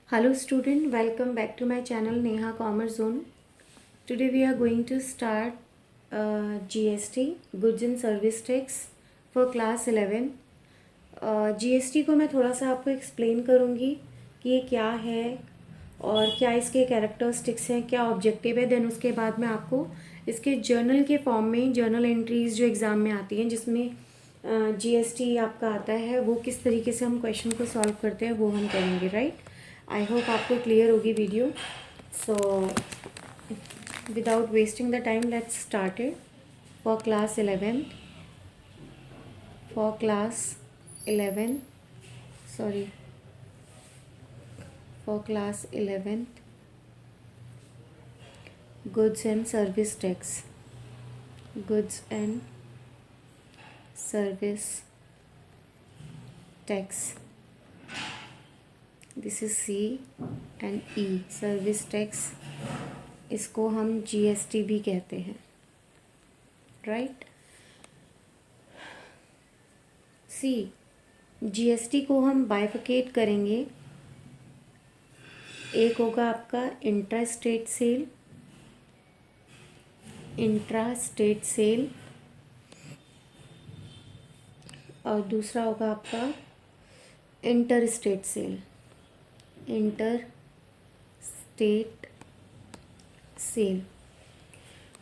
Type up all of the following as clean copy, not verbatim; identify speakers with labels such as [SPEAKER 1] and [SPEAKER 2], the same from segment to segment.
[SPEAKER 1] Hello student, welcome back to my channel Neha Commerce Zone. Today we are going to start GST Goods and Service Tax for class 11. GST को मैं थोड़ा सा आपको explain करूँगी कि ये क्या है और क्या इसके कैरेक्टरिस्टिक्स हैं, क्या ऑब्जेक्टिव है। देन उसके बाद मैं आपको इसके जर्नल के फॉर्म में जर्नल एंट्रीज जो एग्ज़ाम में आती हैं जिसमें जीएसटी आपका आता है वो किस तरीके से हम क्वेश्चन को सॉल्व करते हैं वो हम करेंगे, राइट। आई होप आपको क्लियर होगी video. So without wasting the time let's started for class 11 for class 11 sorry for class 11 goods and service tax, goods and service tax. This is C and E service tax, इसको हम GST भी कहते हैं, right. C GST को हम बाइफिकेट करेंगे। एक होगा आपका इंट्रा स्टेट सेल और दूसरा होगा आपका इंटर स्टेट सेल।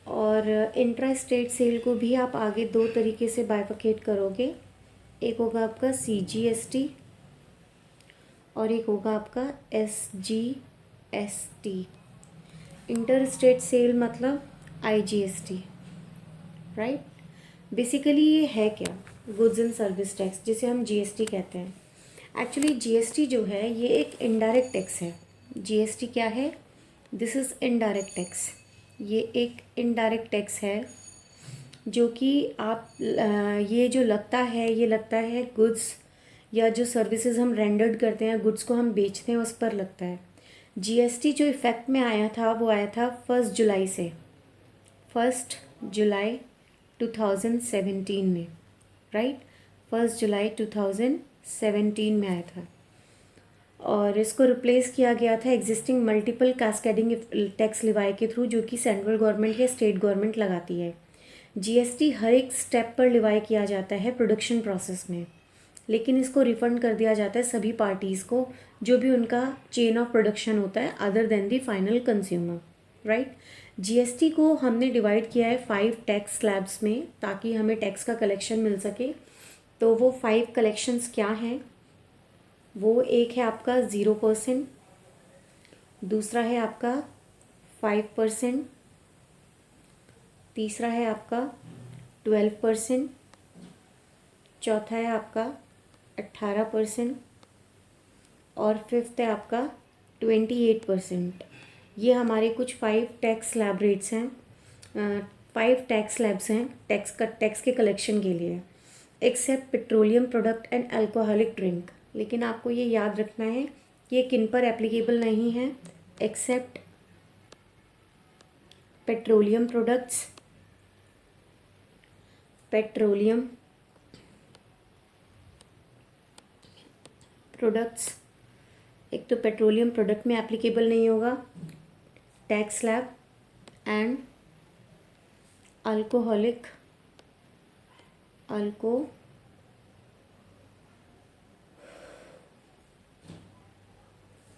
[SPEAKER 1] और इंट्रा स्टेट सेल को भी आप आगे दो तरीके से बाइफिकेट करोगे। एक होगा आपका सीजीएसटी और एक होगा आपका एसजीएसटी। इंटर स्टेट सेल मतलब आईजीएसटी, राइट। बेसिकली ये है क्या, गुड्स एंड सर्विस टैक्स, जिसे हम जीएसटी कहते हैं। एक्चुअली जीएसटी जो है ये एक इनडायरेक्ट टैक्स है। जीएसटी क्या है? This is indirect tax. ये एक इनडायरेक्ट टैक्स है जो कि आप ये जो लगता है ये लगता है गुड्स या जो सर्विसेज हम रेंडर्ड करते हैं, गुड्स को हम बेचते हैं, उस पर लगता है। जीएसटी जो इफ़ेक्ट में आया था वो आया था 1 जुलाई से, 1 जुलाई 2017 में, राइट। 1 जुलाई 2017 में आया था और इसको रिप्लेस किया गया था existing multiple cascading tax Levi के थ्रू, जो कि सेंट्रल गवर्नमेंट या स्टेट गवर्नमेंट लगाती है। जीएसटी हर एक स्टेप पर लिवाई किया जाता है प्रोडक्शन प्रोसेस में, लेकिन इसको रिफंड कर दिया जाता है सभी पार्टीज़ को जो भी उनका चेन ऑफ प्रोडक्शन होता है other than the final consumer, right. GST को हमने डिवाइड किया है 5 टैक्स स्लैब्स में ताकि हमें टैक्स का कलेक्शन मिल सके। तो वो 5 कलेक्शंस क्या हैं? वो एक है आपका 0%, दूसरा है आपका 5%, तीसरा है आपका 12%, चौथा है आपका 18% और फिफ्थ है आपका 28%। ये हमारे कुछ 5 टैक्स स्लैब रेट्स हैं, 5 टैक्स स्लैब्स हैं टैक्स के कलेक्शन के लिए, except petroleum product and alcoholic drink. लेकिन आपको ये याद रखना है कि ये किन पर एप्लीकेबल नहीं है, एक्सेप्ट पेट्रोलियम प्रोडक्ट्स, एक तो पेट्रोलियम प्रोडक्ट में एप्लीकेबल नहीं होगा tax slab, and alcoholic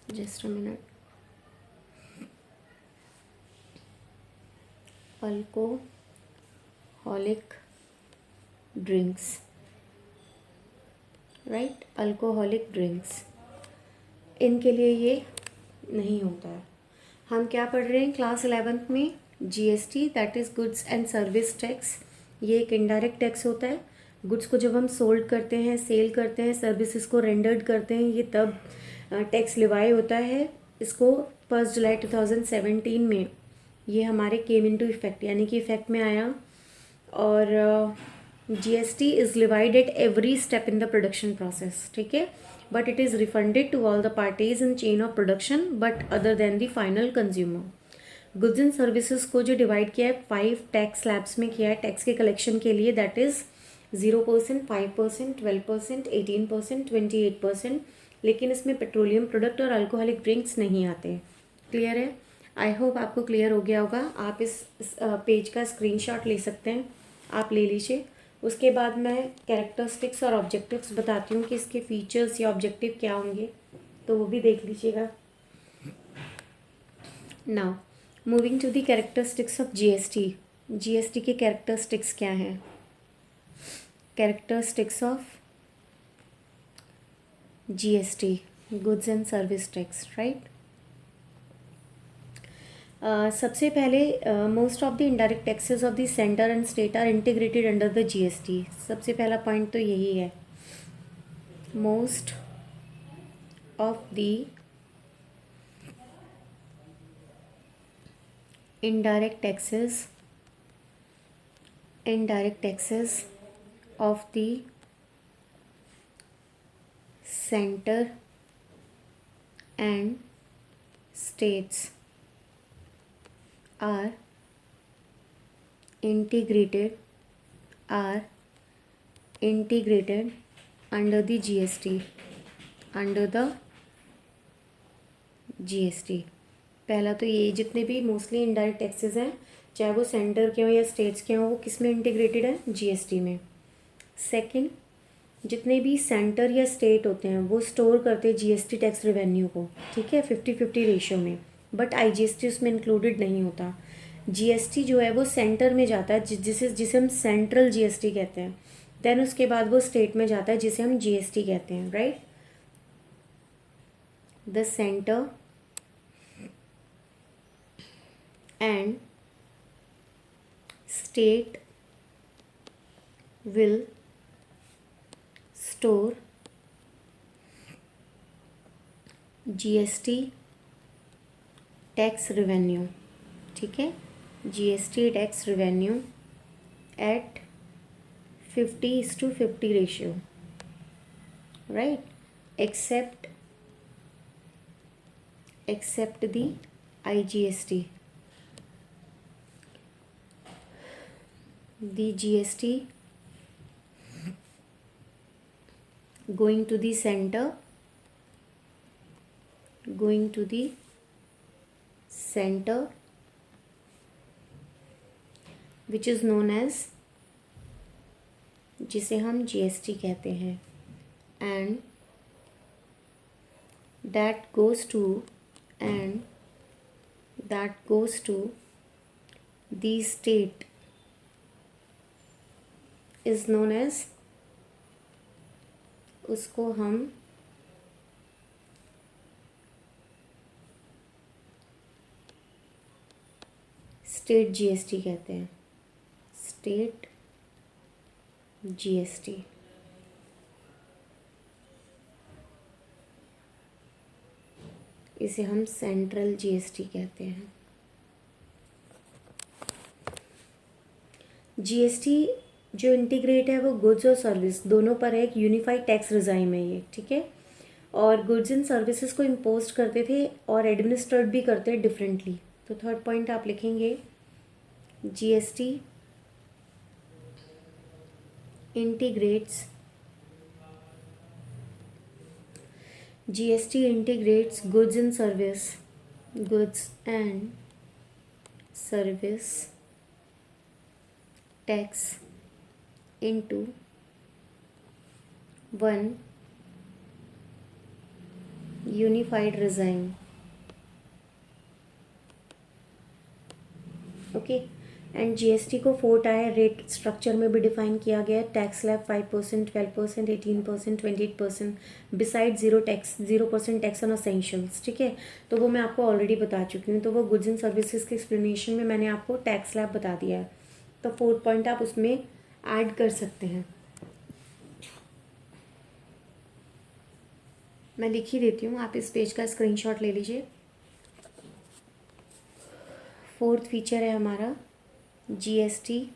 [SPEAKER 1] just a minute, alcoholic drinks, right. Alcoholic drinks इनके लिए ये नहीं होता है। हम क्या पढ़ रहे हैं क्लास 11th में? GST, that is goods and service tax. ये एक इनडायरेक्ट टैक्स होता है। गुड्स को जब हम सोल्ड करते हैं, सेल करते हैं, सर्विसेज को रेंडर्ड करते हैं, ये तब टैक्स लिवाई होता है। इसको 1 जुलाई 2017 में ये हमारे केम इनटू इफेक्ट, यानी कि इफेक्ट में आया। और GST is levied at every step in the production process, ठीक है, but it is refunded to all the parties in chain of production but other than the final consumer. Goods and services को जो divide किया है 5 tax slabs में किया है tax के कलेक्शन के लिए, दैट इज़ 0%, 5%, 12%, 18%, 28%। लेकिन इसमें पेट्रोलियम प्रोडक्ट और अल्कोहलिक ड्रिंक्स नहीं आते। क्लियर है? आई होप आपको क्लियर हो गया होगा। आप इस पेज का स्क्रीनशॉट ले सकते हैं, आप ले लीजिए। उसके बाद मैं कैरेक्टरिस्टिक्स और ऑब्जेक्टिव्स बताती हूँ कि इसके फीचर्स या ऑब्जेक्टिव क्या होंगे, तो वो भी देख लीजिएगा। Now moving to the characteristics of GST. GST के कैरेक्टरिस्टिक्स क्या हैं? Characteristics of GST, goods and service tax, right. सबसे पहले most of the indirect taxes of the centre and state are integrated under the GST. सबसे पहला point तो यही है, most of the indirect taxes of the center and states are integrated under the GST। पहला तो ये जितने भी मोस्टली इनडायरेक्ट टैक्सेस हैं, चाहे वो सेंटर के हों या स्टेट्स के हों, वो किस में इंटीग्रेटेड है? जीएसटी में। सेकंड, जितने भी सेंटर या स्टेट होते हैं वो स्टोर करते हैं जीएसटी टैक्स रेवेन्यू को, ठीक है, 50-50 रेशियो में, बट आईजीएसटी उसमें इंक्लूडेड नहीं होता। जीएसटी जो है वो सेंटर में जाता है, जिसे हम सेंट्रल जीएसटी कहते हैं। देन उसके बाद वो स्टेट में जाता है, जिसे हम जीएसटी कहते हैं, right. The centre and state will store GST tax revenue, ठीक है, GST tax revenue at 50:50 ratio, right, except the IGST, the GST going to the center which is known as, जिसे हम जीएसटी कहते हैं, and that goes to the state is known as, उसको हम state GST कहते हैं, state GST. इसे हम सेंट्रल जीएसटी कहते हैं। जीएसटी जो इंटीग्रेट है वो गुड्स और सर्विस दोनों पर है, एक यूनिफाइड टैक्स रिजाइम है ये, ठीक है। और गुड्स एंड सर्विसेज को इम्पोज करते थे और एडमिनिस्ट्रेट भी करते हैं डिफरेंटली। तो थर्ड पॉइंट आप लिखेंगे, GST integrates goods and service tax into one unified regime, okay. And GST को 4 टायर रेट स्ट्रक्चर में भी डिफाइन किया गया है। Tax slab 5%, 12%, 18%, 28%, beside 0% tax on essentials, ठीक है। तो वो मैं आपको ऑलरेडी बता चुकी हूँ। तो वो गुड्स एंड सर्विसेज के एक्सप्लेनेशन में मैंने आपको टैक्स स्लैब बता दिया है। तो 4th पॉइंट आप उसमें ऐड कर सकते हैं। मैं लिख ही देती हूँ, आप इस पेज का स्क्रीनशॉट ले लीजिए। 4th फीचर है हमारा, GST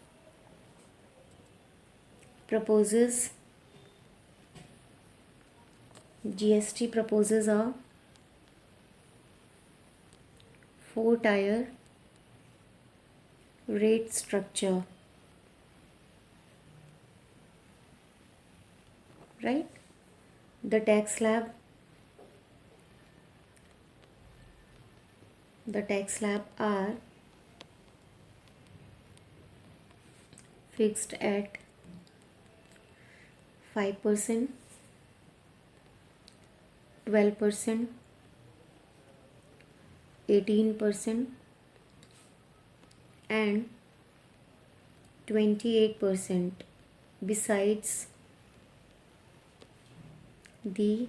[SPEAKER 1] proposes a 4-tier rate structure, right? The tax slab The tax slab are fixed at 5%, 12%, 18%, and 28%, besides the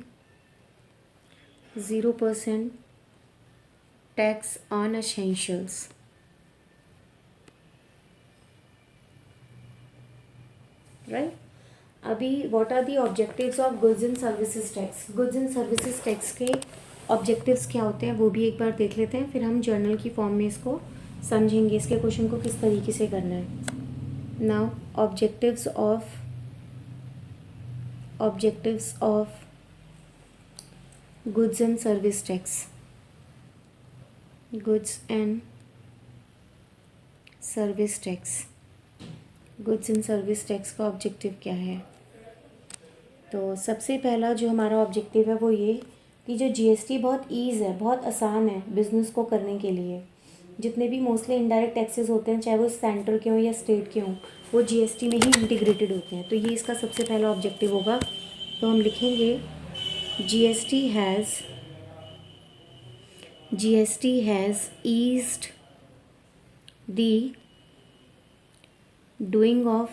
[SPEAKER 1] 0% tax on essentials. Right? अभी what are the objectives of goods and services tax? Goods and services tax के objectives क्या होते हैं वो भी एक बार देख लेते हैं, फिर हम जर्नल की फॉर्म में इसको समझेंगे, इसके क्वेश्चन को किस तरीके से करना है. Now objectives of goods and service tax. Goods and service tax. Goods and service tax का ऑब्जेक्टिव क्या है? तो सबसे पहला जो हमारा ऑब्जेक्टिव है वो ये कि जो जीएसटी बहुत ईज़ है, बहुत आसान है बिज़नेस को करने के लिए. जितने भी मोस्टली इनडायरेक्ट टैक्सेस होते हैं, चाहे वो सेंटर के हों या स्टेट के हों, वो जीएसटी में ही इंटीग्रेटेड होते हैं. तो ये इसका सबसे पहला ऑब्जेक्टिव होगा. तो हम लिखेंगे GST has eased the doing of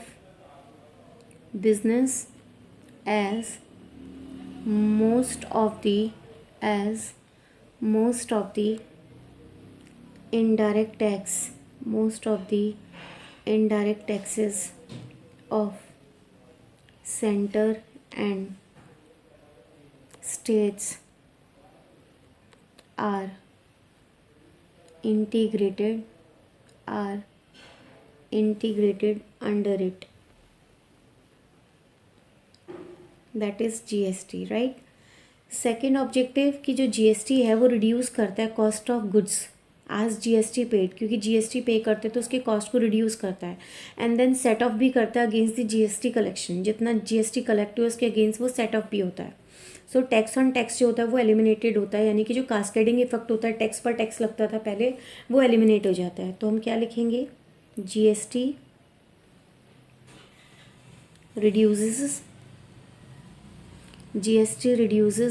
[SPEAKER 1] business as most of the indirect taxes of center and states are integrated under it. That is GST, right? Second objective कि जो जीएसटी है वो रिड्यूस करता है cost of goods as GST paid, क्योंकि GST pay करते हैं तो उसके कॉस्ट को रिड्यूस करता है. एंड देन सेट ऑफ भी करता है अगेंस्ट द जीएसटी कलेक्शन. जितना जीएसटी कलेक्ट हुआ उसके अगेंस्ट वो सेट ऑफ भी होता है. सो टैक्स ऑन टैक्स जो होता है वो एलिमिनेटेड होता है, यानी कि जो कास्केडिंग इफेक्ट होता है, टैक्स पर टैक्स लगता था पहले, वो एलिमिनेट हो जाता है. तो हम क्या लिखेंगे? GST reduces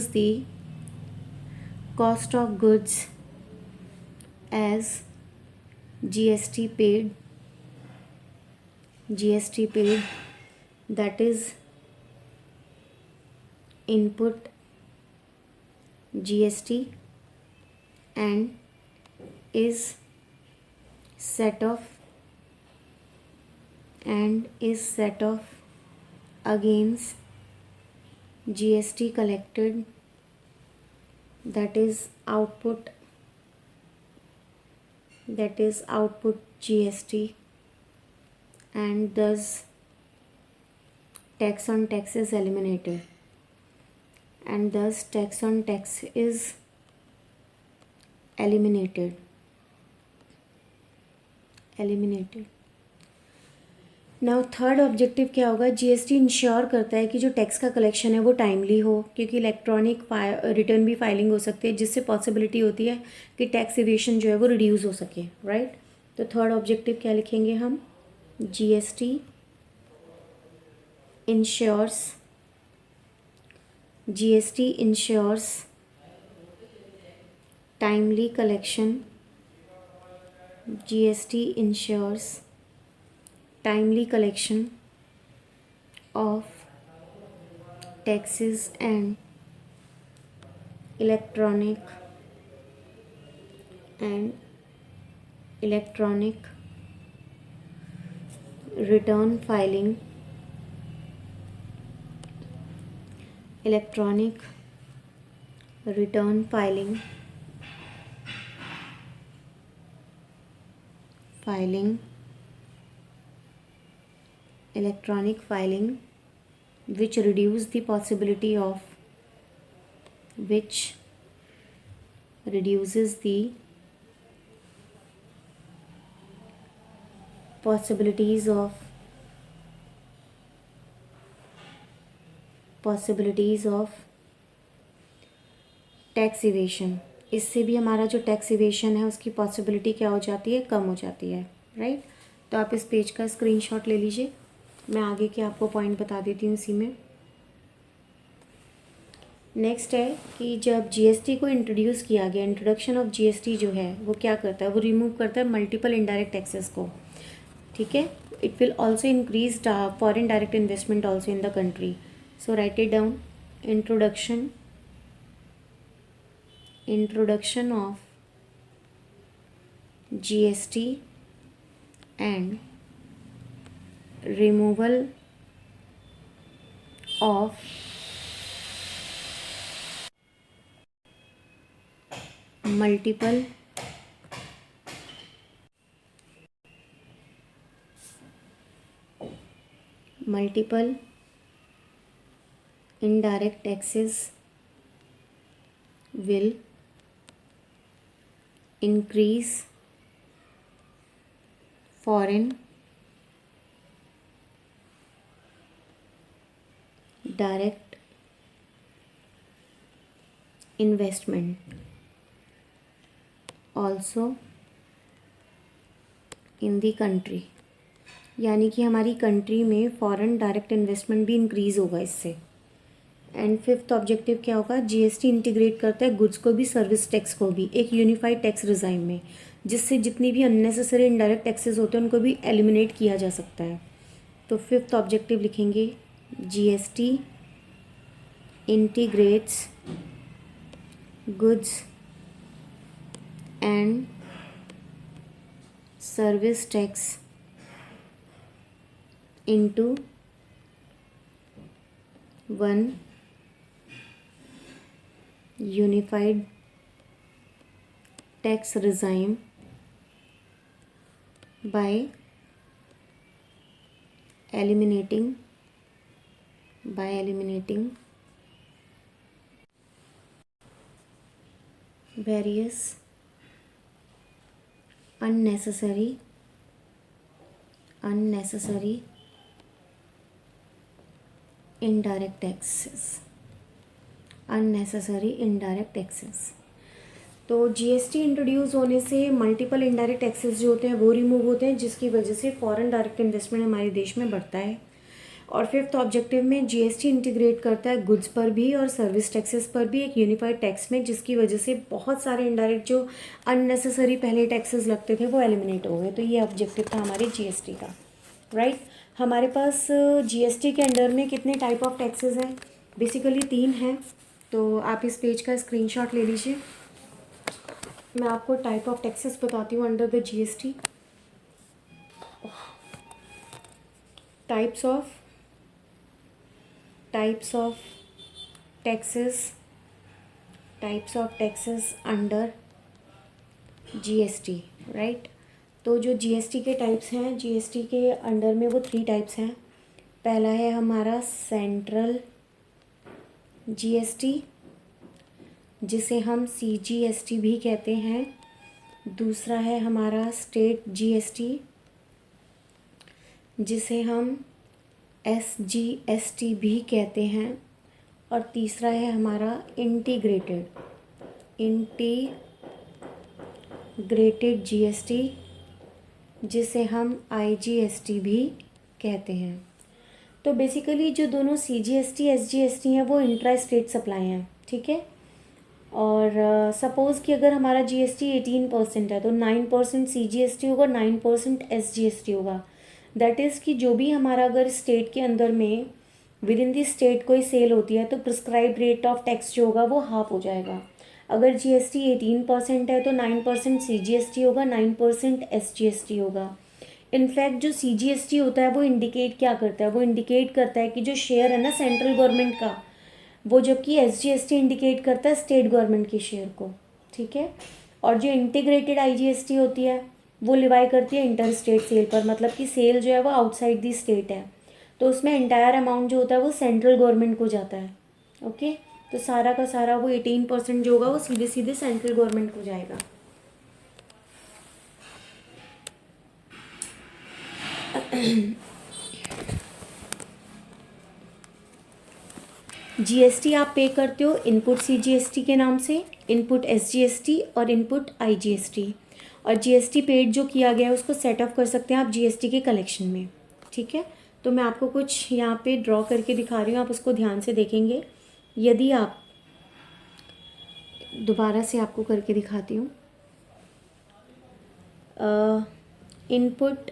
[SPEAKER 1] the cost of goods as GST paid, that is input GST, and is set off against GST collected, that is output GST, and thus tax on tax is eliminated, eliminated. Now third objective क्या होगा? GST ensure करता है कि जो tax का collection है वो timely हो, क्योंकि इलेक्ट्रॉनिक रिटर्न भी फाइलिंग हो सकती है, जिससे पॉसिबिलिटी होती है कि टैक्स इवेशन जो है वो रिड्यूस हो सके. राइट? तो थर्ड ऑब्जेक्टिव क्या लिखेंगे हम? GST ensures timely collection. GST ensures timely collection of taxes and electronic return filing, electronic filing, which reduce the possibility of reduces the possibilities of tax evasion. इससे भी हमारा जो टैक्स इवेशन है उसकी possibility क्या हो जाती है, कम हो जाती है, राइट। तो आप इस पेज का स्क्रीनशॉट ले लीजिए, मैं आगे के आपको पॉइंट बता देती हूँ इसी में। नेक्स्ट है कि जब जीएसटी को इंट्रोड्यूस किया गया, इंट्रोडक्शन ऑफ जीएसटी जो है वो क्या करता है, वो रिमूव करता है मल्टीपल इनडायरेक्ट टैक्सेस को, ठीक है। It will also increase foreign direct investment also in the country. So right it down, introduction of GST and removal of multiple indirect taxes will increase foreign direct investment also in the country। यानी कि हमारी country में foreign direct investment भी increase होगा इससे। And fifth objective क्या होगा, GST integrate करता है गुड्स को भी सर्विस टैक्स को भी एक यूनिफाइड टैक्स रिजाइम में, जिससे जितनी भी अननेसेसरी इनडायरेक्ट टैक्सेस होते हैं उनको भी एलिमिनेट किया जा सकता है। तो फिफ्थ ऑब्जेक्टिव लिखेंगे, GST integrates goods and service tax into one unified tax regime by eliminating various unnecessary indirect taxes. तो जीएसटी इंट्रोड्यूस होने से मल्टीपल इनडायरेक्ट टैक्सेस जो होते हैं वो रिमूव होते हैं, जिसकी वजह से फॉरेन डायरेक्ट इन्वेस्टमेंट हमारे देश में बढ़ता है। और फिफ्थ ऑब्जेक्टिव में जीएसटी इंटीग्रेट करता है गुड्स पर भी और सर्विस टैक्सेस पर भी एक यूनिफाइड टैक्स में, जिसकी वजह से बहुत सारे इनडायरेक्ट जो अननेसेसरी पहले टैक्सेस लगते थे वो एलिमिनेट हो गए। तो ये ऑब्जेक्टिव था हमारे जीएसटी का, राइट। हमारे पास जीएसटी के अंडर में कितने टाइप ऑफ टैक्सेस हैं, बेसिकली 3 हैं। तो आप इस पेज का स्क्रीनशॉट ले लीजिए, मैं आपको टाइप ऑफ टैक्सेस बताती हूँ under the GST. Types of taxes under GST, right. तो जो जीएसटी के टाइप्स हैं, जीएसटी के अंडर में वो 3 टाइप्स हैं। पहला है हमारा सेंट्रल जीएसटी, जिसे हम सीजीएसटी भी कहते हैं। दूसरा है हमारा स्टेट जीएसटी, जिसे हम एसजीएसटी भी कहते हैं। और तीसरा है हमारा इंटीग्रेटेड जीएसटी, जिसे हम आईजीएसटी भी कहते हैं। तो बेसिकली जो दोनों सीजीएसटी एसजीएसटी हैं वो इंट्रा स्टेट सप्लाई हैं, ठीक है। और सपोज़ कि अगर हमारा जीएसटी 18% है तो 9% सीजीएसटी होगा, 9% एसजीएसटी होगा। दैट इज़ कि जो भी हमारा अगर स्टेट के अंदर में विद इन दी स्टेट कोई सेल होती है तो प्रिस्क्राइब रेट ऑफ टैक्स जो होगा वो हाफ हो जाएगा। अगर जीएसटी 18% है तो 9% सीजीएसटी होगा, 9% एसजीएसटी होगा। इनफैक्ट जो सीजीएसटी होता है वो इंडिकेट क्या करता है, वो इंडिकेट करता है कि जो शेयर है ना सेंट्रल गवर्नमेंट का, वो, जबकि एसजीएसटी इंडिकेट करता है स्टेट गवर्नमेंट के शेयर को, ठीक है। और जो इंटीग्रेटेड आईजीएसटी होती है वो लिवाई करती है इंटर स्टेट सेल पर, मतलब कि सेल जो है वो आउटसाइड दी स्टेट है, तो उसमें एंटायर अमाउंट जो होता है वो सेंट्रल गवर्नमेंट को जाता है, ओके। तो सारा का सारा वो 18% जो होगा वो सीधे सीधे सेंट्रल गवर्नमेंट को जाएगा। जीएसटी आप पे करते हो इनपुट सीजीएसटी के नाम से, इनपुट एसजीएसटी और इनपुट आईजीएसटी। और जीएसटी पेड जो किया गया है उसको सेट ऑफ कर सकते हैं आप जीएसटी के कलेक्शन में। ठीक है, तो मैं आपको कुछ यहाँ पे ड्रॉ करके दिखा रही हूँ, आप उसको ध्यान से देखेंगे। यदि आप, दोबारा से आपको करके दिखाती हूँ, इनपुट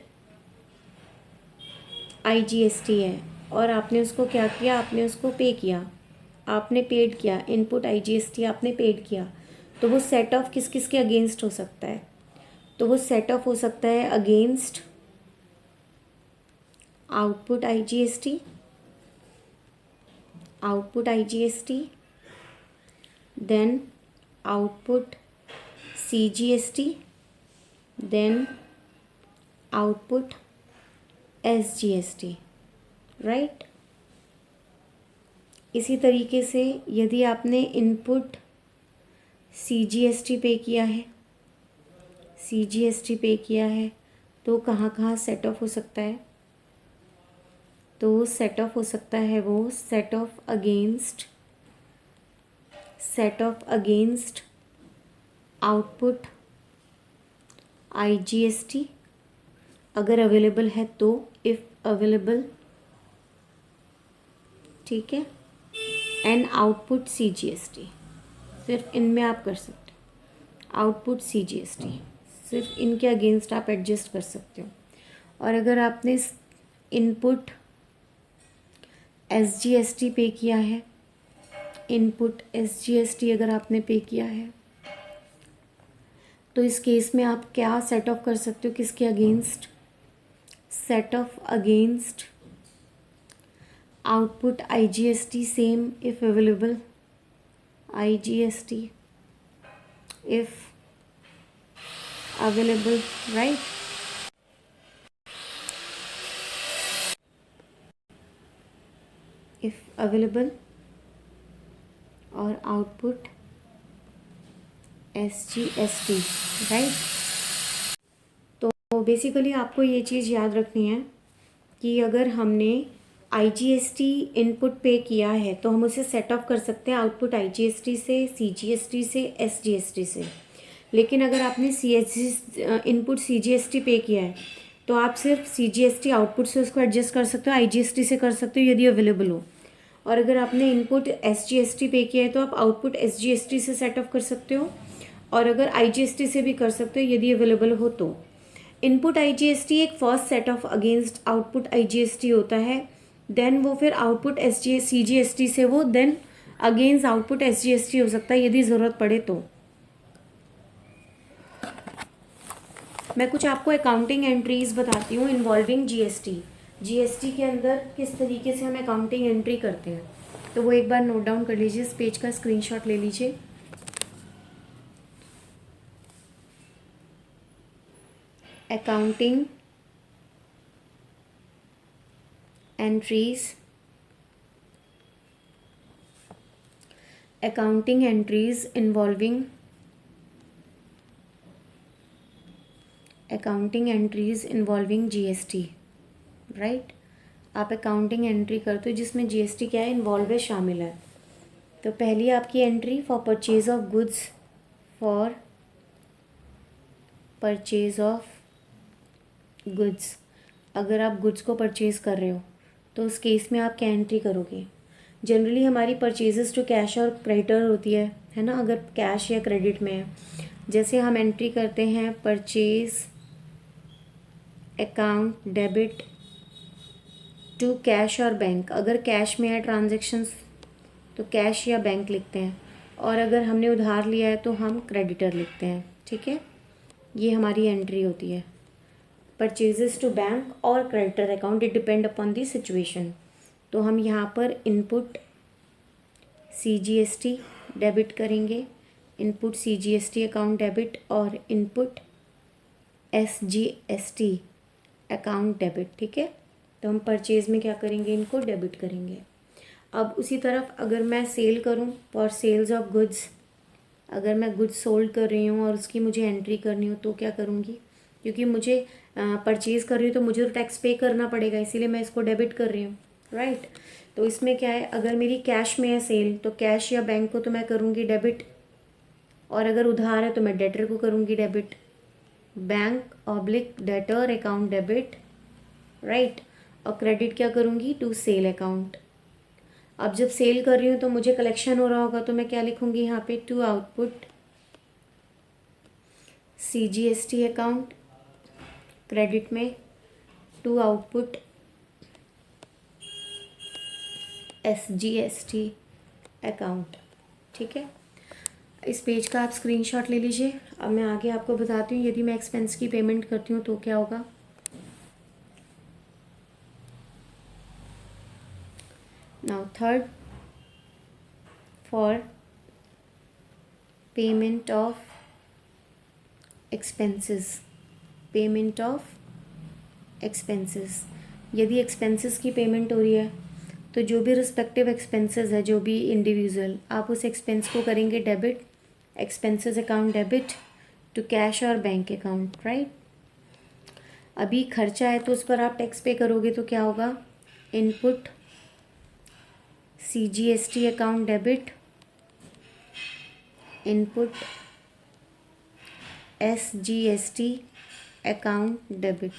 [SPEAKER 1] आईजीएसटी है और आपने उसको क्या किया, आपने उसको पे किया, आपने पेड किया, इनपुट आईजीएसटी आपने पेड किया, तो वो सेट ऑफ किस किस के अगेंस्ट हो सकता है? तो वो सेट ऑफ हो सकता है against output IGST, output IGST, then output CGST, then output SGST, right. इसी तरीके से यदि आपने इनपुट सीजीएसटी पे किया है, सीजीएसटी पे किया है, तो कहाँ कहाँ सेट ऑफ हो सकता है? तो सेट ऑफ हो सकता है वो set of against output IGST अगर अवेलेबल है तो, इफ़ अवेलेबल, ठीक है, एंड आउटपुट सीजीएसटी, सिर्फ इनमें आप कर सकते हो। आउटपुट सीजीएसटी सिर्फ इनके अगेंस्ट आप एडजस्ट कर सकते हो। और अगर आपने इनपुट एसजीएसटी पे किया है, इनपुट एसजीएसटी अगर आपने पे किया है, तो इस केस में आप क्या सेट ऑफ कर सकते हो, किसके against? Set of against output IGST, same if available, IGST if available, right. If available, और आउटपुट एसजीएसटी, राइट। तो बेसिकली आपको ये चीज़ याद रखनी है कि अगर हमने आईजीएसटी इनपुट पे किया है तो हम उसे सेट ऑफ कर सकते हैं आउटपुट आईजीएसटी से, सीजीएसटी से, एसजीएसटी से। लेकिन अगर आपने इनपुट सीजीएसटी पे किया है तो आप सिर्फ सीजीएसटी आउटपुट से उसको एडजस्ट कर सकते हो, आईजीएसटी से कर सकते हो यदि अवेलेबल हो। और अगर आपने इनपुट एसजीएसटी पे किया है तो आप आउटपुट एसजीएसटी से सेट ऑफ कर सकते हो, और अगर आईजीएसटी से भी कर सकते हो यदि अवेलेबल हो तो। इनपुट आईजीएसटी एक first set of against output IGST होता है, देन वो फिर आउटपुट सीजीएसटी से वो देन अगेंस्ट आउटपुट एसजीएसटी हो सकता है यदि ज़रूरत पड़े तो। मैं कुछ आपको अकाउंटिंग एंट्रीज बताती हूँ इन्वॉल्विंग जीएसटी। जीएसटी के अंदर किस तरीके से हम अकाउंटिंग एंट्री करते हैं, तो वो एक बार नोट डाउन कर लीजिए, इस पेज का स्क्रीनशॉट ले लीजिए। Accounting entries, accounting entries involving, accounting entries involving GST, right. आप अकाउंटिंग एंट्री करते हो जिसमें जीएसटी क्या है, इन्वॉल्व है, शामिल है। तो पहली आपकी entry for purchase of goods, for purchase of goods, अगर आप गुड्स को परचेज़ कर रहे हो तो उस केस में आप क्या एंट्री करोगे? जनरली हमारी परचेजेस जो कैश और क्रेडिटर होती है ना, अगर कैश या क्रेडिट में है, जैसे हम एंट्री करते हैं purchase account debit to cash और बैंक, अगर कैश में है ट्रांजेक्शन्स तो कैश या बैंक लिखते हैं, और अगर हमने उधार लिया है तो हम क्रेडिटर लिखते हैं, ठीक है। ये हमारी एंट्री होती है परचेजेस टू बैंक और creditor account, it depend upon the situation. तो हम यहाँ पर इनपुट सीजीएसटी डेबिट करेंगे, इनपुट सीजीएसटी अकाउंट डेबिट, और इनपुट एसजीएसटी अकाउंट डेबिट, ठीक है। तो हम परचेज़ में क्या करेंगे, इनको डेबिट करेंगे। अब उसी तरफ अगर मैं सेल करूँ, फॉर सेल्स ऑफ गुड्स, अगर मैं गुड्स सोल्ड कर रही हूँ और उसकी मुझे एंट्री करनी हो तो क्या करूँगी, क्योंकि मुझे परचेज़ कर रही हूँ तो मुझे तो टैक्स पे करना पड़ेगा, इसीलिए मैं इसको डेबिट कर रही हूँ, राइट। तो इसमें क्या है, अगर मेरी कैश में है सेल तो कैश या बैंक को तो मैं करूँगी डेबिट, और अगर उधार है तो मैं डेटर को करूँगी debit. Bank oblique debtor account debit, right. और क्रेडिट क्या करूँगी, टू सेल अकाउंट। अब जब सेल कर रही हूँ तो मुझे कलेक्शन हो रहा होगा, तो मैं क्या लिखूँगी यहाँ पे, to output CGST account, credit में टू आउटपुट SGST अकाउंट। ठीक है, इस पेज का आप स्क्रीनशॉट ले लीजिए। अब मैं आगे आपको बताती हूँ यदि मैं एक्सपेंस की पेमेंट करती हूँ तो क्या होगा। Now third, for payment of expenses, payment of expenses, यदि एक्सपेंसेस की पेमेंट हो रही है तो जो भी रिस्पेक्टिव एक्सपेंसेस है, जो भी इंडिविजुअल, आप उस एक्सपेंस को करेंगे debit, expenses account debit to cash और बैंक अकाउंट, राइट। अभी खर्चा है तो उस पर आप टैक्स पे करोगे तो क्या होगा, input CGST account debit, input SGST account debit.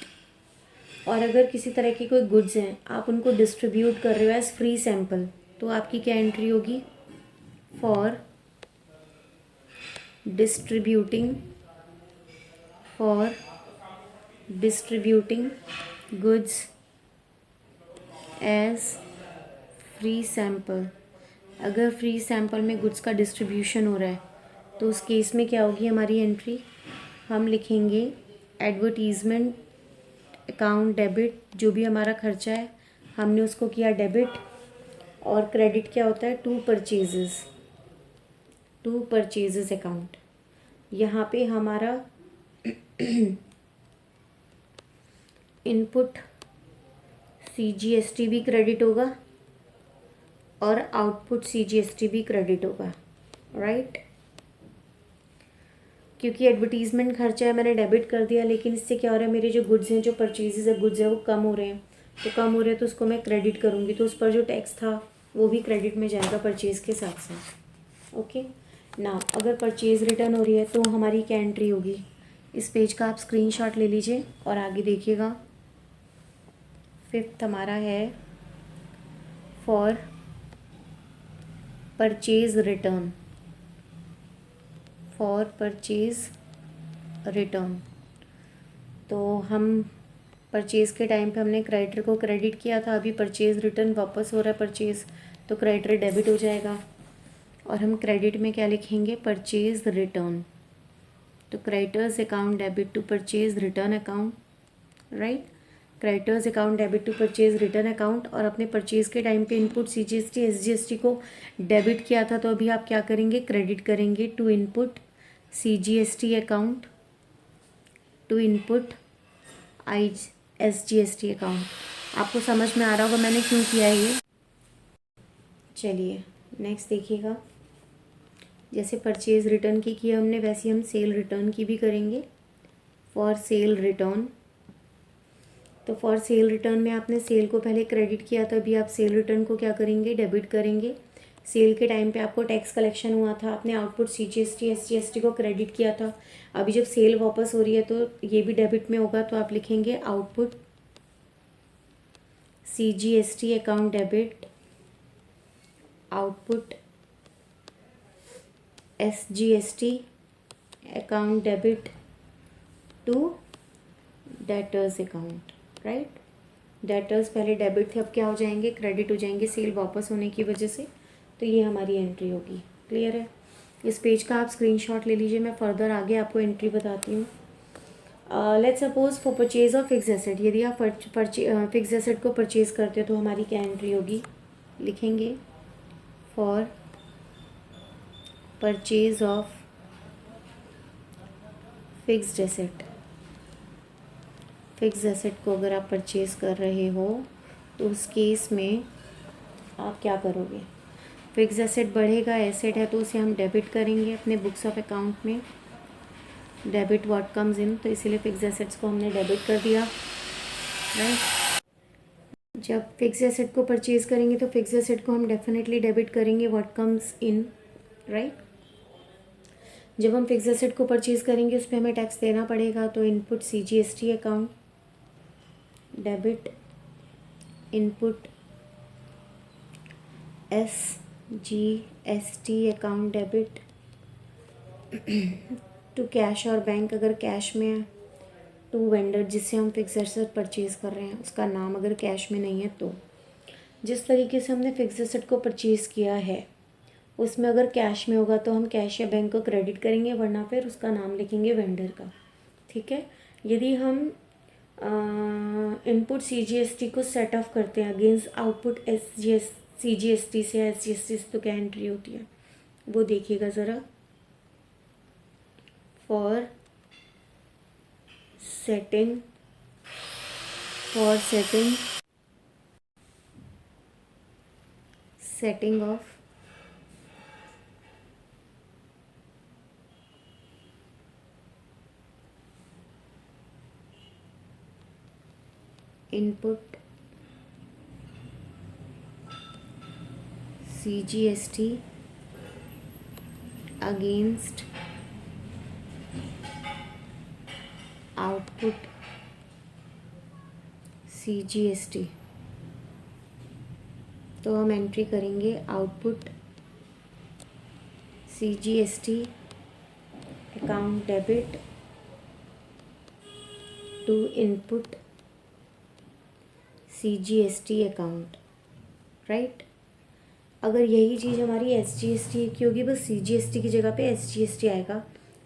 [SPEAKER 1] और अगर किसी तरह की कोई गुड्स हैं, आप उनको डिस्ट्रीब्यूट कर रहे हो एज फ्री सैम्पल, तो आपकी क्या एंट्री होगी, for distributing, for distributing goods as free sample. अगर फ्री सैम्पल में गुड्स का डिस्ट्रीब्यूशन हो रहा है तो उस केस में क्या होगी हमारी एंट्री, हम लिखेंगे एडवर्टीज़मेंट अकाउंट डेबिट, जो भी हमारा खर्चा है हमने उसको किया डेबिट, और क्रेडिट क्या होता है, टू परचेजेस अकाउंट। यहाँ पे हमारा इनपुट CGST भी क्रेडिट होगा और आउटपुट CGST भी क्रेडिट होगा, राइट। क्योंकि एडवर्टीज़मेंट खर्चा है मैंने डेबिट कर दिया, लेकिन इससे क्या हो रहा है, मेरे जो गुड्स हैं, जो परचेजेस है गुड्स है, वो कम हो रहे हैं, तो कम हो रहे हैं तो उसको मैं क्रेडिट करूँगी, तो उस पर जो टैक्स था वो भी क्रेडिट में जाएगा परचेज़ के साथ साथ। ओके, ना अगर परचेज़ रिटर्न हो रही है तो हमारी क्या एंट्री होगी, इस पेज का आप स्क्रीनशॉट ले लीजिए और आगे देखिएगा। फिफ्थ हमारा है for purchase return, for purchase return. तो हम परचेज़ के टाइम पे हमने क्रेडिटर को क्रेडिट किया था, अभी परचेज़ रिटर्न वापस हो रहा है परचेज़, तो क्रेडिटर डेबिट हो जाएगा और हम क्रेडिट में क्या लिखेंगे, परचेज़ रिटर्न। तो creditors account debit to purchase return account, right. Creditors account debit to purchase return account, और अपने परचेज़ के टाइम पे इनपुट CGST SGST को डेबिट किया था, तो अभी आप क्या करेंगे, क्रेडिट करेंगे to input CGST account, to input SGST account. आपको समझ में आ रहा होगा मैंने क्यों किया है ये। चलिए नेक्स्ट देखिएगा, जैसे परचेज़ रिटर्न की किया हमने, वैसे हम सेल रिटर्न की भी करेंगे, फॉर सेल रिटर्न। तो फॉर सेल रिटर्न में आपने सेल को पहले क्रेडिट किया था, अभी आप सेल रिटर्न को क्या करेंगे, डेबिट करेंगे। सेल के टाइम पे आपको टैक्स कलेक्शन हुआ था, आपने आउटपुट CGST SGST को क्रेडिट किया था, अभी जब सेल वापस हो रही है तो ये भी डेबिट में होगा, तो आप लिखेंगे output CGST account debit, output SGST account debit to debtors account, right. Debtors पहले डेबिट थे, अब क्या हो जाएंगे, क्रेडिट हो जाएंगे सेल वापस होने की वजह से, तो ये हमारी एंट्री होगी। क्लियर है, इस पेज का आप स्क्रीनशॉट ले लीजिए, मैं फर्दर आगे आपको एंट्री बताती हूँ। Let's suppose for purchase of fix asset, यदि आप फिक्स एसेट को परचेज करते हो तो हमारी क्या एंट्री होगी, लिखेंगे for purchase of fixed asset. Fix asset को अगर आप परचेज़ कर रहे हो तो उस केस में आप क्या करोगे, फिक्स एसेट बढ़ेगा, एसेट है तो उसे हम डेबिट करेंगे अपने बुक्स ऑफ अकाउंट में, डेबिट व्हाट कम्स इन, तो इसीलिए फिक्स एसेट्स को हमने डेबिट कर दिया, राइट। जब फिक्स एसेट को परचेज करेंगे तो फिक्स एसेट को हम डेफिनेटली डेबिट करेंगे व्हाट कम्स इन, राइट। जब हम फिक्स एसेट को परचेज करेंगे उस पर हमें टैक्स देना पड़ेगा, तो input CGST account, debit input SGST account, debit to cash और बैंक अगर कैश में है, टू वेंडर जिससे हम फिक्स एसेट परचेज कर रहे हैं उसका नाम अगर कैश में नहीं है तो। जिस तरीके से हमने फिक्स एसेट को परचेज़ किया है उसमें अगर कैश में होगा तो हम कैश या बैंक को क्रेडिट करेंगे, वरना फिर उसका नाम लिखेंगे वेंडर का, ठीक है। यदि हम इनपुट CGST को सेट ऑफ करते हैं अगेंस्ट आउटपुट CGST से SGST से, तो क्या एंट्री होती है वो देखिएगा ज़रा। For setting off input CGST against output CGST, तो हम एंट्री करेंगे output CGST account debit to input CGST account, right. अगर यही चीज़ हमारी SGST की होगी, बस CGST की जगह पे SGST आएगा,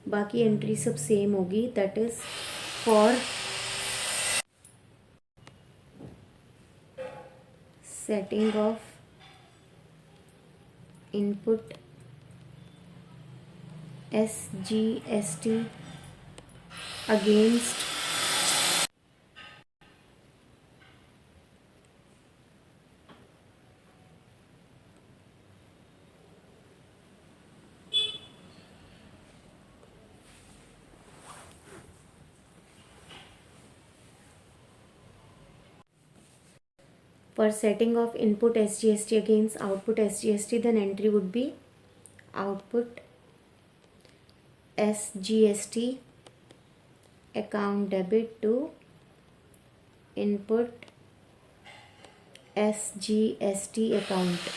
[SPEAKER 1] बाकी एंट्री सब सेम होगी। That is for setting off input SGST against for setting of input SGST against output SGST, then entry would be output SGST account debit to input SGST account।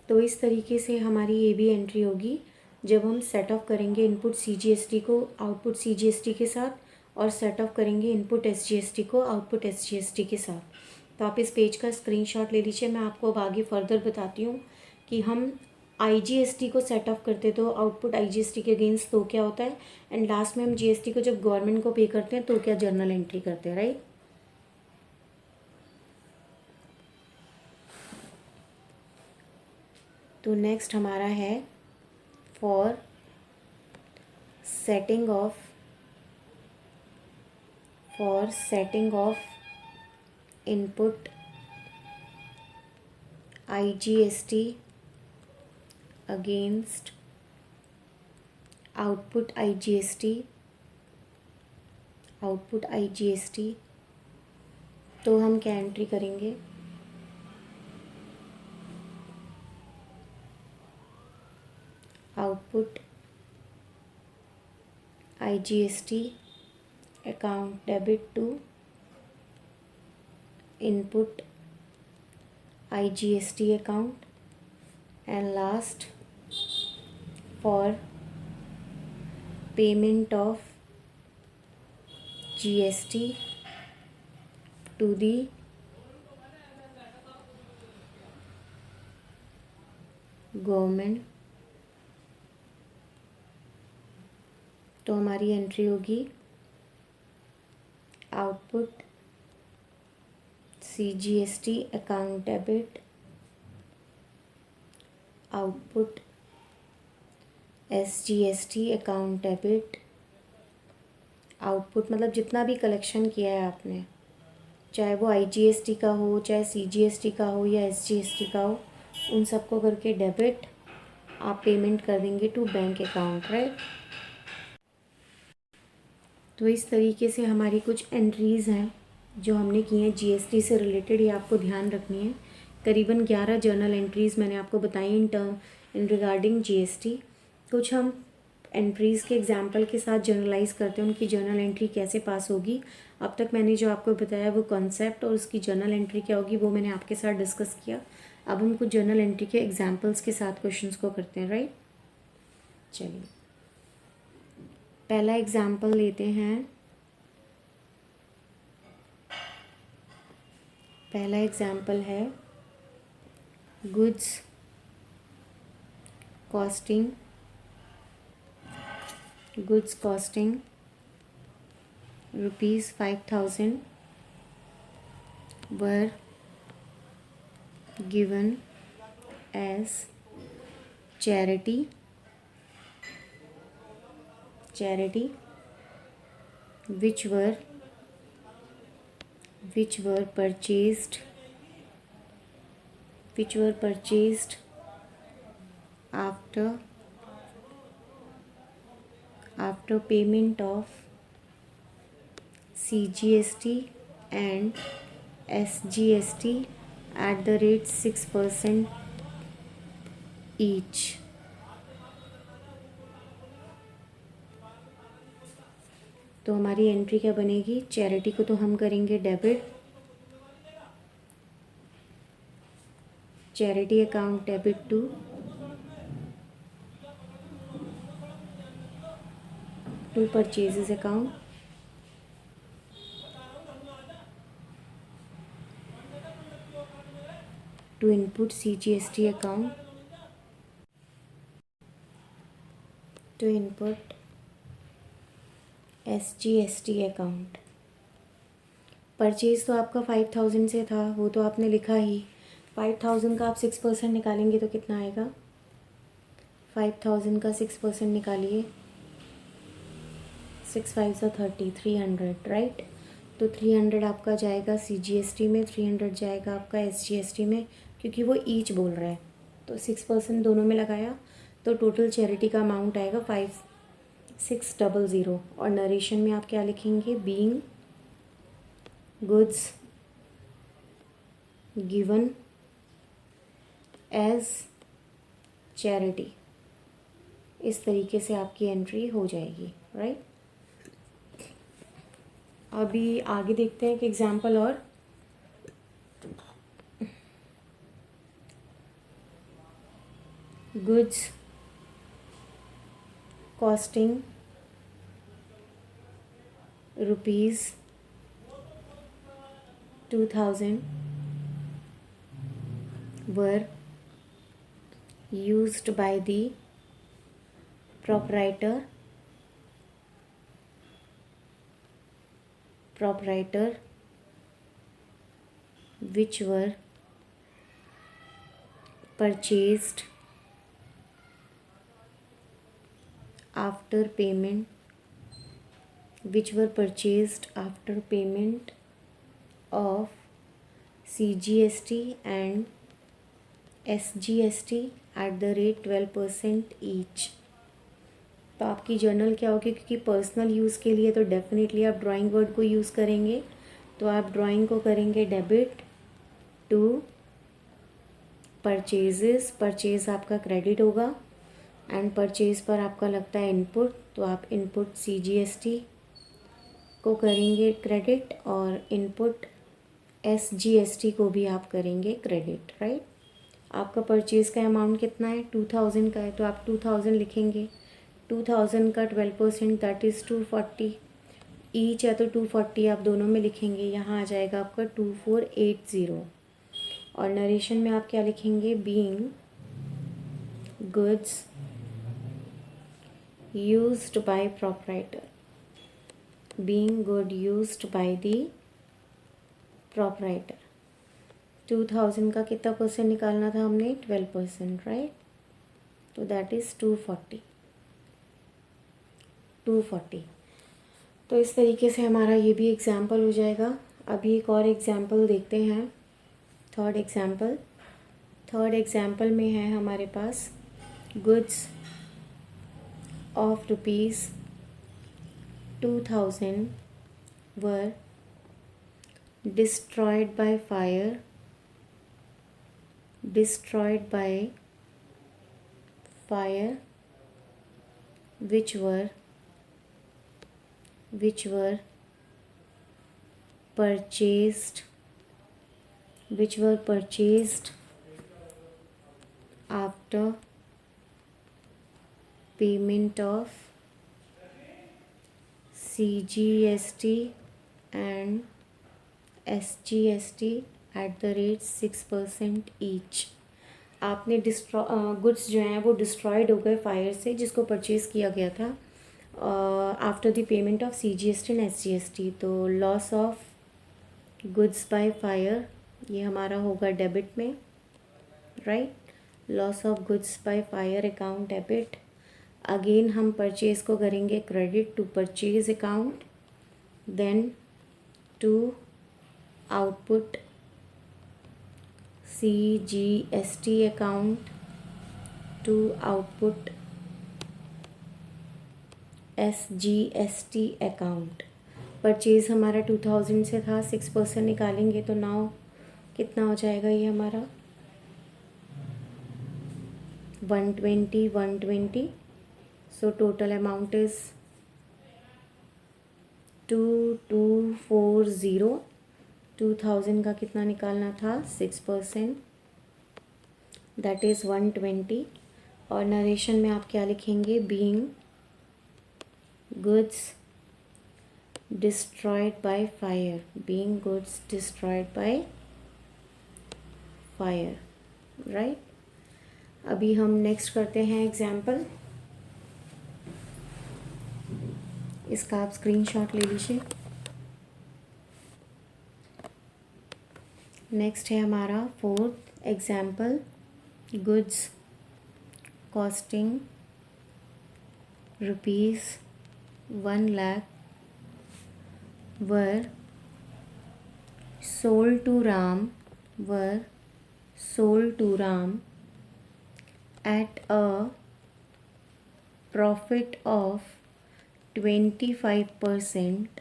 [SPEAKER 1] तो इस तरीके से हमारी ये भी एंट्री होगी जब हम सेट ऑफ करेंगे इनपुट CGST को आउटपुट CGST के साथ, और सेट ऑफ करेंगे इनपुट SGST को आउटपुट SGST के साथ। तो आप इस पेज का स्क्रीनशॉट ले लीजिए। मैं आपको अब आगे फर्दर बताती हूँ कि हम IGST को सेट ऑफ करते तो आउटपुट IGST के अगेंस्ट तो क्या होता है, एंड लास्ट में हम GST को जब गवर्नमेंट को पे करते हैं तो क्या जर्नल एंट्री करते हैं, राइट। तो नेक्स्ट हमारा है for setting off input IGST against output IGST, तो हम क्या एंट्री करेंगे, output IGST account debit to input IGST account, and last for payment of GST to the government. तो हमारी एंट्री होगी output CGST account debit, output SGST account debit, output मतलब जितना भी कलेक्शन किया है आपने, चाहे वो IGST का हो, चाहे CGST का हो या SGST का हो, उन सबको करके डेबिट आप पेमेंट कर देंगे टू बैंक अकाउंट, राइट। तो इस तरीके से हमारी कुछ एंट्रीज़ हैं जो हमने की हैं जीएसटी से रिलेटेड, ये आपको ध्यान रखनी है। करीबन 11 जर्नल एंट्रीज़ मैंने आपको बताई इन रिगार्डिंग जीएसटी। कुछ हम एंट्रीज़ के एग्जाम्पल के साथ जर्नलाइज करते हैं, उनकी जर्नल एंट्री कैसे पास होगी। अब तक मैंने जो आपको बताया वो कॉन्सेप्ट और उसकी जर्नल एंट्री क्या होगी वो मैंने आपके साथ डिस्कस किया। अब हम कुछ जर्नल एंट्री के एग्जाम्पल्स के साथ क्वेश्चंस को करते हैं, राइट। चलिए पहला एग्जाम्पल लेते हैं। पहला एग्जाम्पल है goods costing ₹5,000 were given as charity which were purchased after payment of CGST and SGST at the rate 6% each. तो हमारी एंट्री क्या बनेगी, चैरिटी को तो हम करेंगे debit, charity account debit to purchases account, to input CGST account, to input SGST account. Purchase तो आपका 5,000 से था, वो तो आपने लिखा ही। 5,000 का आप 6% निकालेंगे तो कितना आएगा, 5,000 का 6% निकालिए, 6 5 30, 300, राइट। तो 300 आपका जाएगा CGST में, 300 जाएगा आपका SGST में, क्योंकि वो ईच बोल रहा है। तो 6% दोनों में लगाया तो टोटल चैरिटी का अमाउंट आएगा 5,600। और नरेशन में आप क्या लिखेंगे, being goods given as charity. इस तरीके से आपकी एंट्री हो जाएगी, राइट। अभी आगे देखते हैं एक एग्जाम्पल और। Goods costing ₹2,000 were used by the proprietor which were purchased after payment of CGST and SGST at the rate 12% each। तो आपकी जर्नल क्या होगी, क्योंकि पर्सनल यूज़ के लिए तो डेफिनेटली आप ड्राइंग वर्ड को यूज़ करेंगे, तो आप ड्राइंग को करेंगे डेबिट टू परचेजेस, परचेज़ आपका क्रेडिट होगा, एंड परचेज़ पर आपका लगता है इनपुट, तो आप इनपुट CGST को करेंगे क्रेडिट और इनपुट SGST को भी आप करेंगे क्रेडिट, राइट। आपका परचेज़ का अमाउंट कितना है, 2,000 का है, तो आप 2,000 लिखेंगे। 2,000 का 12% दैट इज़ 240, ईच है तो 240 आप दोनों में लिखेंगे। यहाँ आ जाएगा आपका 2480। और नरेशन में आप क्या लिखेंगे, being goods used by proprietor, being good used by the proprietor। 2,000 का कितना परसेंट निकालना था हमने, 12%, राइट। तो दैट इज़ 240। तो इस तरीके से हमारा ये भी एग्जाम्पल हो जाएगा। अभी एक और एग्जाम्पल देखते हैं, थर्ड एग्जाम्पल में है हमारे पास goods of 2000 were destroyed by fire, which were purchased after payment of CGST and SGST at the rate 6% each. आपने गुड्स जो हैं वो डिस्ट्रॉयड हो गए फायर से, जिसको परचेज़ किया गया था after the payment of CGST and SGST। तो loss of goods by fire ये हमारा होगा डेबिट में, right. Loss of goods by fire account debit. Again हम परचेज़ को करेंगे credit to purchase account, then to output CGST account, to output SGST account. Purchase हमारा 2000 से था, 6% निकालेंगे तो नाउ कितना हो जाएगा ये हमारा 120। So total amount is 2240। 2000 का कितना निकालना था 6%, दैट इज़ 120। और नरेशन में आप क्या लिखेंगे, being goods destroyed by fire, right. अभी हम नेक्स्ट करते हैं एग्जाम्पल। इसका आप स्क्रीनशॉट ले लीजिए। नेक्स्ट है हमारा 4th example, goods costing ₹1 lakh were sold to Ram at a profit of 25%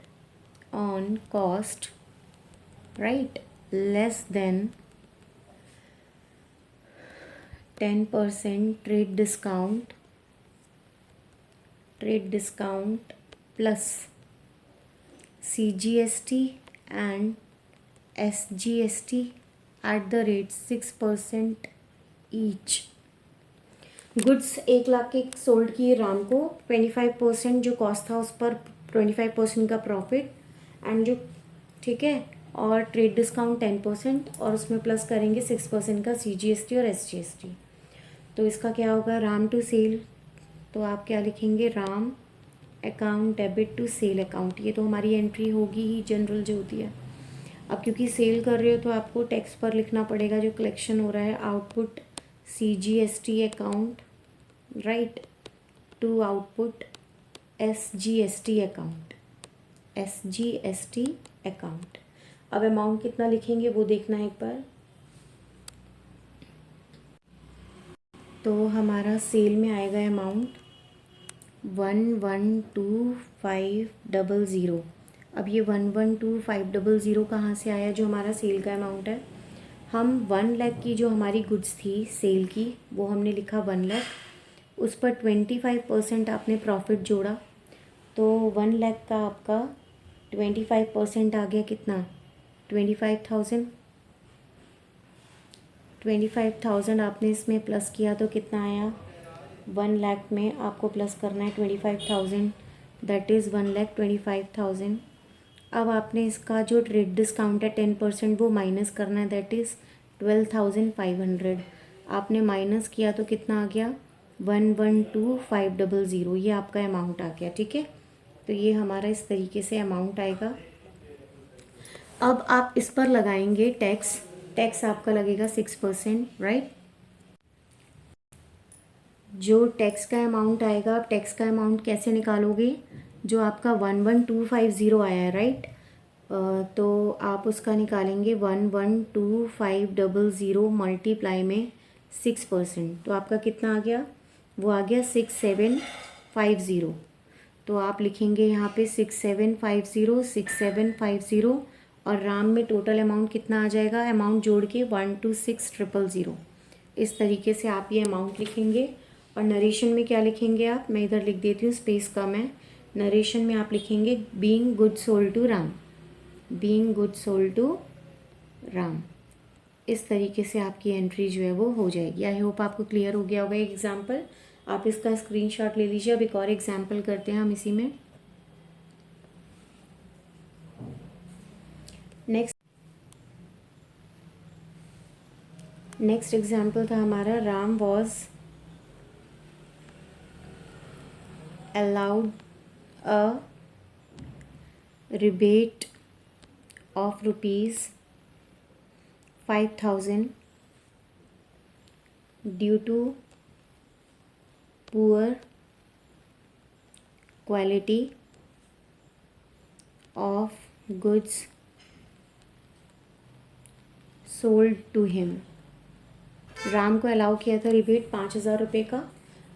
[SPEAKER 1] on cost, right, less than 10% trade discount plus CGST and SGST at the rate 6% each। Goods 1 lakh के sold किए राम को, 25% जो cost था उस पर 25% का profit and जो, ठीक है, और ट्रेड डिस्काउंट 10% और उसमें प्लस करेंगे 6% का CGST और SGST। तो इसका क्या होगा, राम टू सेल। तो आप क्या लिखेंगे, Ram account debit to sale account. ये तो हमारी एंट्री होगी ही जनरल जो होती है। अब क्योंकि सेल कर रहे हो तो आपको टैक्स पर लिखना पड़ेगा जो कलेक्शन हो रहा है, output CGST account, right, to output SGST account. अब अमाउंट कितना लिखेंगे वो देखना है एक बार। तो हमारा सेल में आएगा अमाउंट 112,500। अब ये 112,500 कहाँ से आया, जो हमारा सेल का अमाउंट है। हम 1 लाख की जो हमारी गुड्स थी सेल की, वो हमने लिखा 1 लाख, उस पर 25% आपने प्रॉफिट जोड़ा, तो 1 लाख का आपका 25% आ गया कितना, 25,000 आपने इसमें प्लस किया तो कितना आया, 1 लाख में आपको प्लस करना है 25,000, दैट इज़ 1,25,000। अब आपने इसका जो ट्रेड डिस्काउंट है 10% वो माइनस करना है, दैट इज़ 12,500। आपने माइनस किया तो कितना आ गया, 112,500। ये आपका अमाउंट आ गया, ठीक है। तो ये हमारा इस तरीके से अमाउंट आएगा। अब आप इस पर लगाएंगे टैक्स आपका लगेगा 6%, राइट। जो टैक्स का अमाउंट आएगा, आप टैक्स का अमाउंट कैसे निकालोगे, जो आपका 11250 आया है, राइट, तो आप उसका निकालेंगे 112,500 मल्टीप्लाई में 6%, तो आपका कितना आ गया, वो आ गया 6750। तो आप लिखेंगे यहाँ पे 6750 और राम में टोटल अमाउंट कितना आ जाएगा, अमाउंट जोड़ के 126000। इस तरीके से आप ये अमाउंट लिखेंगे। और नरेशन में क्या लिखेंगे आप, मैं इधर लिख देती हूँ, स्पेस कम है। नरेशन में आप लिखेंगे being good sold to Ram, being good sold to Ram. इस तरीके से आपकी एंट्री जो है वो हो जाएगी। आई होप आपको क्लियर हो गया होगा एक एग्जाम्पल। आप इसका स्क्रीनशॉट ले लीजिए। अब एक और एग्जाम्पल करते हैं हम इसी में। नेक्स्ट एग्जाम्पल था हमारा, Ram was allowed a rebate of rupees 5000 due to poor quality of goods sold to him। Ram को अलाउ किया था रिबेट 5000 रुपये का।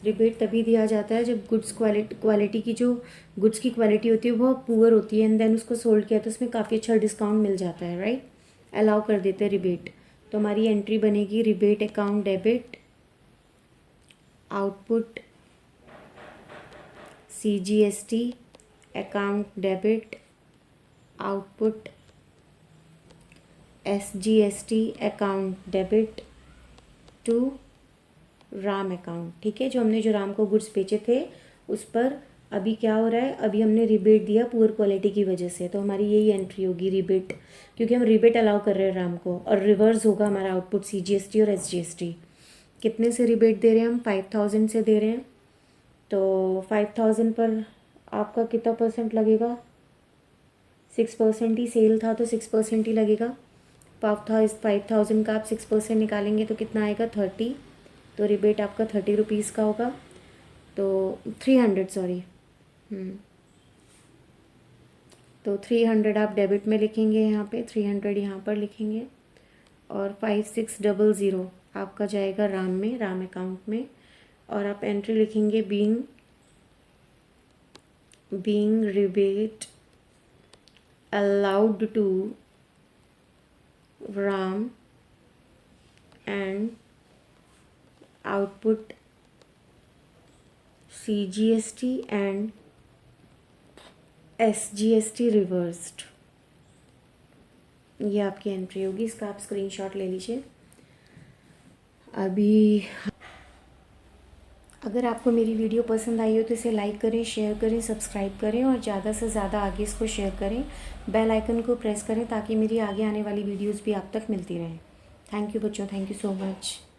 [SPEAKER 1] रिबेट तभी दिया जाता है जब गुड्स क्वालिटी की, जो गुड्स की क्वालिटी होती है वो पुअर होती है, एंड देन उसको सोल्ड किया तो उसमें काफ़ी अच्छा डिस्काउंट मिल जाता है, राइट। अलाउ कर देते हैं रिबेट। तो हमारी एंट्री बनेगी rebate account debit, output CGST account debit, output SGST account debit to Ram account. ठीक है, जो हमने जो राम को गुड्स बेचे थे उस पर अभी क्या हो रहा है, अभी हमने रिबेट दिया पुअर क्वालिटी की वजह से, तो हमारी यही एंट्री होगी रिबेट, क्योंकि हम रिबेट अलाउ कर रहे हैं राम को। और रिवर्स होगा हमारा आउटपुट CGST और SGST। कितने से रिबेट दे रहे हैं हम, 5000 से दे रहे हैं। तो 5000 पर आपका कितना परसेंट लगेगा, 6% ही सेल था तो 6% ही लगेगा। 5000 का आप 6% निकालेंगे तो कितना आएगा, 30। तो रिबेट आपका 30 रुपीज़ का होगा। तो 300 सॉरी, तो 300 आप डेबिट में लिखेंगे, यहाँ पे 300 यहाँ पर लिखेंगे, और 5600 आपका जाएगा राम में, राम अकाउंट में। और आप एंट्री लिखेंगे being rebate allowed to Ram and output CGST and SGST reversed। ये आपकी एंट्री होगी। इसका आप स्क्रीनशॉट ले लीजिए। अभी अगर आपको मेरी वीडियो पसंद आई हो तो इसे लाइक करें, शेयर करें, सब्सक्राइब करें और ज़्यादा से ज़्यादा आगे इसको शेयर करें। बेल आइकन को प्रेस करें ताकि मेरी आगे आने वाली वीडियोस भी आप तक मिलती रहें। थैंक यू बच्चों, थैंक यू सो मच।